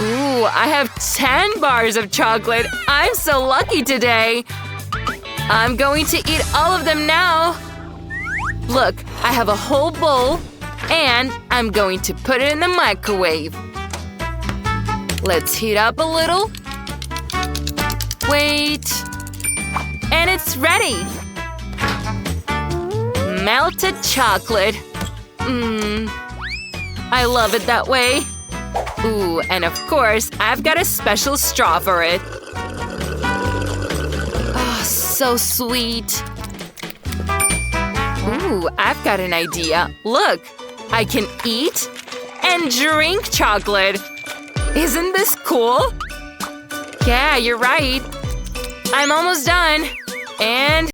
Ooh, I have 10 bars of chocolate. I'm so lucky today. I'm going to eat all of them now. Look, I have a whole bowl, and I'm going to put it in the microwave. Let's heat up a little. Wait. And it's ready. Melted chocolate. I love it that way. Ooh, and of course, I've got a special straw for it. Oh, so sweet. Ooh, I've got an idea. Look, I can eat and drink chocolate. Isn't this cool? Yeah, you're right. I'm almost done. And